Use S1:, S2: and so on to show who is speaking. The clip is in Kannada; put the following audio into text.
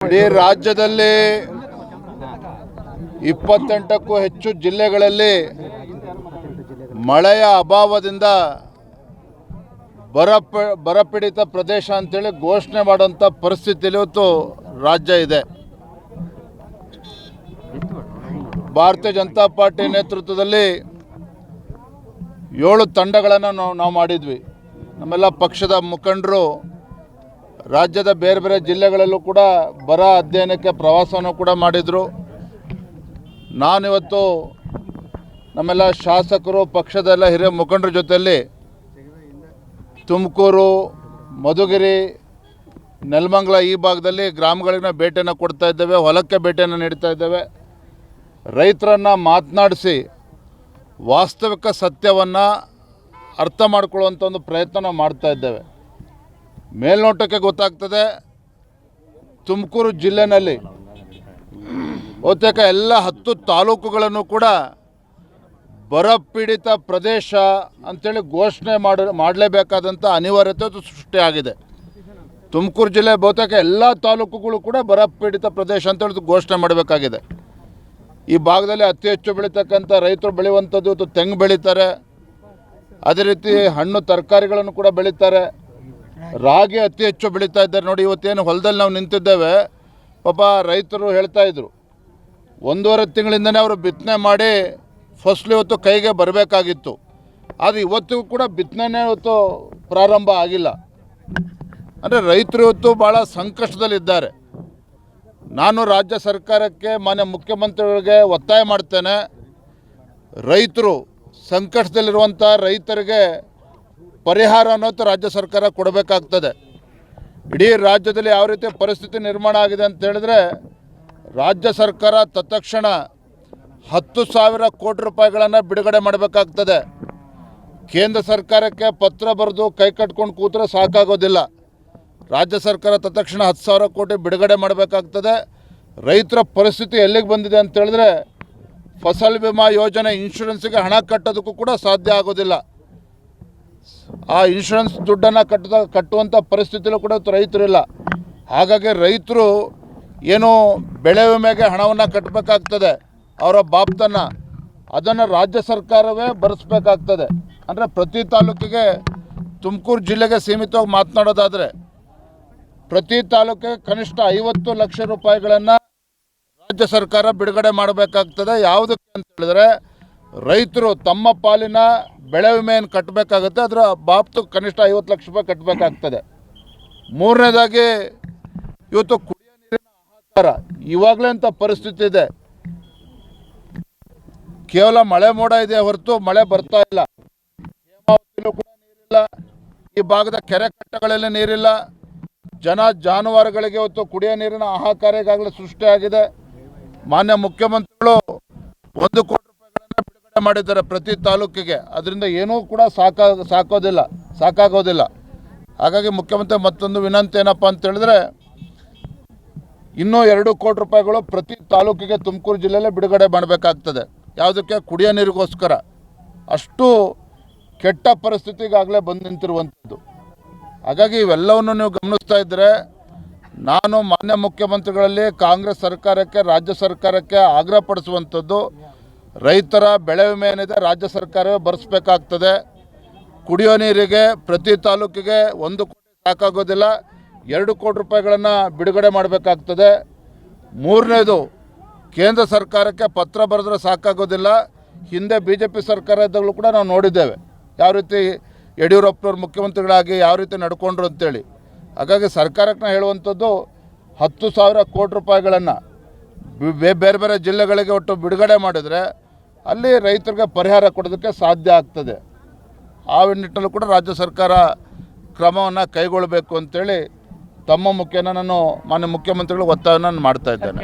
S1: ಇಡೀ ರಾಜ್ಯದಲ್ಲಿ 28ಕ್ಕೂ ಹೆಚ್ಚು ಜಿಲ್ಲೆಗಳಲ್ಲಿ ಮಳೆಯ ಅಭಾವದಿಂದ ಬರಪೀಡಿತ ಪ್ರದೇಶ ಅಂತೇಳಿ ಘೋಷಣೆ ಮಾಡುವಂಥ ಪರಿಸ್ಥಿತಿಯಲ್ಲಿ ಇವತ್ತು ರಾಜ್ಯ ಇದೆ. ಭಾರತೀಯ ಜನತಾ ಪಾರ್ಟಿ ನೇತೃತ್ವದಲ್ಲಿ 7 ತಂಡಗಳನ್ನು ನಾವು ಮಾಡಿದ್ವಿ. ನಮ್ಮೆಲ್ಲ ಪಕ್ಷದ ಮುಖಂಡರು ರಾಜ್ಯದ ಬೇರೆ ಬೇರೆ ಜಿಲ್ಲೆಗಳಲ್ಲೂ ಕೂಡ ಬರ ಅಧ್ಯಯನಕ್ಕೆ ಪ್ರವಾಸವನ್ನು ಕೂಡ ಮಾಡಿದರು. ನಾನಿವತ್ತು ನಮ್ಮೆಲ್ಲ ಶಾಸಕರು ಪಕ್ಷದೆಲ್ಲ ಹಿರಿಯ ಮುಖಂಡರ ಜೊತೆಯಲ್ಲಿ ತುಮಕೂರು, ಮಧುಗಿರಿ, ನೆಲಮಂಗಲ ಈ ಭಾಗದಲ್ಲಿ ಗ್ರಾಮಗಳಿಗೆ ಭೇಟಿಯನ್ನು ಕೊಡ್ತಾ ಇದ್ದೇವೆ, ಹೊಲಕ್ಕೆ ಭೇಟಿಯನ್ನು ನೀಡ್ತಾ ಇದ್ದೇವೆ. ರೈತರನ್ನು ಮಾತನಾಡಿಸಿ ವಾಸ್ತವಿಕ ಸತ್ಯವನ್ನು ಅರ್ಥ ಮಾಡಿಕೊಳ್ಳುವಂಥ ಒಂದು ಪ್ರಯತ್ನ ನಾವು ಮಾಡ್ತಾ ಇದ್ದೇವೆ. ಮೇಲ್ನೋಟಕ್ಕೆ ಗೊತ್ತಾಗ್ತದೆ ತುಮಕೂರು ಜಿಲ್ಲೆಯಲ್ಲಿ ಬಹುತೇಕ ಎಲ್ಲ 10 ತಾಲೂಕುಗಳನ್ನು ಕೂಡ ಬರಪೀಡಿತ ಪ್ರದೇಶ ಅಂಥೇಳಿ ಘೋಷಣೆ ಮಾಡಲೇಬೇಕಾದಂಥ ಅನಿವಾರ್ಯತೆ ಸೃಷ್ಟಿಯಾಗಿದೆ. ತುಮಕೂರು ಜಿಲ್ಲೆ ಬಹುತೇಕ ಎಲ್ಲ ತಾಲೂಕುಗಳು ಕೂಡ ಬರಪೀಡಿತ ಪ್ರದೇಶ ಅಂತೇಳಿ ಘೋಷಣೆ ಮಾಡಬೇಕಾಗಿದೆ. ಈ ಭಾಗದಲ್ಲಿ ಅತಿ ಹೆಚ್ಚು ಬೆಳೀತಕ್ಕಂಥ ರೈತರು ಬೆಳೆಯುವಂಥದ್ದು ಇವತ್ತು ತೆಂಗು ಬೆಳೀತಾರೆ, ಅದೇ ರೀತಿ ಹಣ್ಣು ತರಕಾರಿಗಳನ್ನು ಕೂಡ ಬೆಳೀತಾರೆ, ರಾಗಿ ಅತಿ ಹೆಚ್ಚು ಬೆಳೀತಾ ಇದ್ದಾರೆ. ನೋಡಿ, ಇವತ್ತೇನು ಹೊಲದಲ್ಲಿ ನಾವು ನಿಂತಿದ್ದೇವೆ, ಪಾಪ ರೈತರು ಹೇಳ್ತಾ ಇದ್ರು 1.5 ತಿಂಗಳಿಂದನೇ ಅವರು ಬಿತ್ತನೆ ಮಾಡಿ ಫಸಲು ಇವತ್ತು ಕೈಗೆ ಬರಬೇಕಾಗಿತ್ತು. ಆದರೆ ಇವತ್ತಿಗೂ ಕೂಡ ಬಿತ್ತನೆ ಇವತ್ತು ಪ್ರಾರಂಭ ಆಗಿಲ್ಲ. ಅಂದರೆ ರೈತರು ಇವತ್ತು ಭಾಳ ಸಂಕಷ್ಟದಲ್ಲಿದ್ದಾರೆ. ನಾನು ರಾಜ್ಯ ಸರ್ಕಾರಕ್ಕೆ, ಮಾನ್ಯ ಮುಖ್ಯಮಂತ್ರಿಗಳಿಗೆ ಒತ್ತಾಯ ಮಾಡ್ತೇನೆ, ರೈತರು ಸಂಕಷ್ಟದಲ್ಲಿರುವಂಥ ರೈತರಿಗೆ ಪರಿಹಾರ ಅನ್ನೋದು ರಾಜ್ಯ ಸರ್ಕಾರ ಕೊಡಬೇಕಾಗ್ತದೆ. ಇಡೀ ರಾಜ್ಯದಲ್ಲಿ ಯಾವ ರೀತಿ ಪರಿಸ್ಥಿತಿ ನಿರ್ಮಾಣ ಆಗಿದೆ ಅಂತ ಹೇಳಿದ್ರೆ, ರಾಜ್ಯ ಸರ್ಕಾರ ತತ್ಕ್ಷಣ 10,000 ಕೋಟಿ ರೂಪಾಯಿಗಳನ್ನು ಬಿಡುಗಡೆ ಮಾಡಬೇಕಾಗ್ತದೆ. ಕೇಂದ್ರ ಸರ್ಕಾರಕ್ಕೆ ಪತ್ರ ಬರೆದು ಕೈ ಕಟ್ಕೊಂಡು ಕೂತ್ರೆ ಸಾಕಾಗೋದಿಲ್ಲ. ರಾಜ್ಯ ಸರ್ಕಾರ ತತ್ಕ್ಷಣ 10,000 ಕೋಟಿ ಬಿಡುಗಡೆ ಮಾಡಬೇಕಾಗ್ತದೆ. ರೈತರ ಪರಿಸ್ಥಿತಿ ಎಲ್ಲಿಗೆ ಬಂದಿದೆ ಅಂತ ಹೇಳಿದ್ರೆ, ಫಸಲ್ ವಿಮಾ ಯೋಜನೆ ಇನ್ಶೂರೆನ್ಸ್ಗೆ ಹಣ ಕಟ್ಟೋದಕ್ಕೂ ಕೂಡ ಸಾಧ್ಯ ಆಗೋದಿಲ್ಲ. ಆ ಇನ್ಶೂರೆನ್ಸ್ ದುಡ್ಡನ್ನು ಕಟ್ಟುವಂಥ ಪರಿಸ್ಥಿತಿಯಲ್ಲೂ ಕೂಡ ರೈತರಿಲ್ಲ. ಹಾಗಾಗಿ ರೈತರು ಏನು ಬೆಳೆ ವಿಮೆಗೆ ಹಣವನ್ನು ಕಟ್ಟಬೇಕಾಗ್ತದೆ, ಅವರ ಬಾಬ್ತನ್ನು ಅದನ್ನು ರಾಜ್ಯ ಸರ್ಕಾರವೇ ಭರಿಸಬೇಕಾಗ್ತದೆ. ಅಂದರೆ ಪ್ರತಿ ತಾಲೂಕಿಗೆ, ತುಮಕೂರು ಜಿಲ್ಲೆಗೆ ಸೀಮಿತವಾಗಿ ಮಾತನಾಡೋದಾದರೆ, ಪ್ರತಿ ತಾಲೂಕಿಗೆ ಕನಿಷ್ಠ 50 ಲಕ್ಷ ರೂಪಾಯಿಗಳನ್ನು ರಾಜ್ಯ ಸರ್ಕಾರ ಬಿಡುಗಡೆ ಮಾಡಬೇಕಾಗ್ತದೆ. ಯಾವುದಕ್ಕೆ ಅಂತ ಹೇಳಿದ್ರೆ, ರೈತರು ತಮ್ಮ ಪಾಲಿನ ಬೆಳೆ ವಿಮೆಯನ್ನು ಕಟ್ಟಬೇಕಾಗುತ್ತೆ, ಅದರ ಬಾಬ್ತು ಕನಿಷ್ಠ 50 ಲಕ್ಷ ರೂಪಾಯಿ ಕಟ್ಟಬೇಕಾಗ್ತದೆ. ಮೂರನೇದಾಗಿ ಇವತ್ತು ಕುಡಿಯೋ ನೀರಿನ ಹಾಹಾಕಾರ ಇವಾಗಲೇ ಅಂತ ಪರಿಸ್ಥಿತಿ ಇದೆ. ಕೇವಲ ಮಳೆ ಮೋಡ ಇದೆ ಹೊರತು ಮಳೆ ಬರ್ತಾ ಇಲ್ಲ. ಹೇಮಾವತಿಲೂ ಕೂಡ ನೀರಿಲ್ಲ, ಈ ಭಾಗದ ಕೆರೆ ಕಟ್ಟೆಗಳಲ್ಲಿ ನೀರಿಲ್ಲ. ಜಾನುವಾರುಗಳಿಗೆ ಇವತ್ತು ಕುಡಿಯೋ ನೀರಿನ ಹಾಹಾಕಾರ ಈಗಾಗಲೇ ಸೃಷ್ಟಿಯಾಗಿದೆ. ಮಾನ್ಯ ಮುಖ್ಯಮಂತ್ರಿಗಳು 1 ಕೋಟಿ ರೂಪಾಯಿಗಳನ್ನು ಬಿಡುಗಡೆ ಮಾಡಿದ್ದಾರೆ ಪ್ರತಿ ತಾಲೂಕಿಗೆ. ಅದರಿಂದ ಏನೂ ಕೂಡ ಸಾಕಾಗೋದಿಲ್ಲ. ಹಾಗಾಗಿ ಮುಖ್ಯಮಂತ್ರಿ ಮತ್ತೊಂದು ವಿನಂತಿ ಏನಪ್ಪ ಅಂತ ಹೇಳಿದ್ರೆ, ಇನ್ನೂ 2 ಕೋಟಿ ರೂಪಾಯಿಗಳು ಪ್ರತಿ ತಾಲೂಕಿಗೆ ತುಮಕೂರು ಜಿಲ್ಲೆಯಲ್ಲೇ ಬಿಡುಗಡೆ ಮಾಡಬೇಕಾಗ್ತದೆ. ಯಾವುದಕ್ಕೆ? ಕುಡಿಯೋ ನೀರಿಗೋಸ್ಕರ. ಅಷ್ಟು ಕೆಟ್ಟ ಪರಿಸ್ಥಿತಿಗಾಗಲೇ ಬಂದು ನಿಂತಿರುವಂಥದ್ದು. ಹಾಗಾಗಿ ಇವೆಲ್ಲವನ್ನು ನೀವು ಗಮನಿಸ್ತಾ ಇದ್ದರೆ, ನಾನು ಮಾನ್ಯ ಮುಖ್ಯಮಂತ್ರಿಗಳಲ್ಲಿ ಕಾಂಗ್ರೆಸ್ ಸರ್ಕಾರಕ್ಕೆ, ರಾಜ್ಯ ಸರ್ಕಾರಕ್ಕೆ ಆಗ್ರಹಪಡಿಸುವಂಥದ್ದು, ರೈತರ ಬೆಳೆ ವಿಮೆ ಏನಿದೆ ರಾಜ್ಯ ಸರ್ಕಾರವೇ ಭರಿಸಬೇಕಾಗ್ತದೆ. ಕುಡಿಯೋ ನೀರಿಗೆ ಪ್ರತಿ ತಾಲೂಕಿಗೆ 1 ಕೋಟಿ ಸಾಕಾಗೋದಿಲ್ಲ, 2 ಕೋಟಿ ರೂಪಾಯಿಗಳನ್ನು ಬಿಡುಗಡೆ ಮಾಡಬೇಕಾಗ್ತದೆ. ಮೂರನೇದು, ಕೇಂದ್ರ ಸರ್ಕಾರಕ್ಕೆ ಪತ್ರ ಬರೆದ್ರೆ ಸಾಕಾಗೋದಿಲ್ಲ. ಹಿಂದೆ BJP ಸರ್ಕಾರ ಇದ್ದಾಗಲೂ ಕೂಡ ನಾವು ನೋಡಿದ್ದೇವೆ ಯಾವ ರೀತಿ ಯಡಿಯೂರಪ್ಪನವ್ರು ಮುಖ್ಯಮಂತ್ರಿಗಳಾಗಿ ಯಾವ ರೀತಿ ನಡ್ಕೊಂಡ್ರು ಅಂತೇಳಿ. ಹಾಗಾಗಿ ಸರ್ಕಾರಕ್ಕೆ ನಾನು ಹೇಳುವಂಥದ್ದು, 10,000 ಕೋಟಿ ರೂಪಾಯಿಗಳನ್ನು ಬೇರೆ ಬೇರೆ ಜಿಲ್ಲೆಗಳಿಗೆ ಒಟ್ಟು ಬಿಡುಗಡೆ ಮಾಡಿದರೆ ಅಲ್ಲಿ ರೈತರಿಗೆ ಪರಿಹಾರ ಕೊಡೋದಕ್ಕೆ ಸಾಧ್ಯ ಆಗ್ತದೆ. ಆ ನಿಟ್ಟಿನಲ್ಲೂ ಕೂಡ ರಾಜ್ಯ ಸರ್ಕಾರ ಕ್ರಮವನ್ನು ಕೈಗೊಳ್ಳಬೇಕು ಅಂತೇಳಿ ತಮ್ಮ ಮುಖೇನ ನಾನು ಮಾನ್ಯ ಮುಖ್ಯಮಂತ್ರಿಗಳು ಒತ್ತಾಯವನ್ನು ಮಾಡ್ತಾ ಇದ್ದೇನೆ.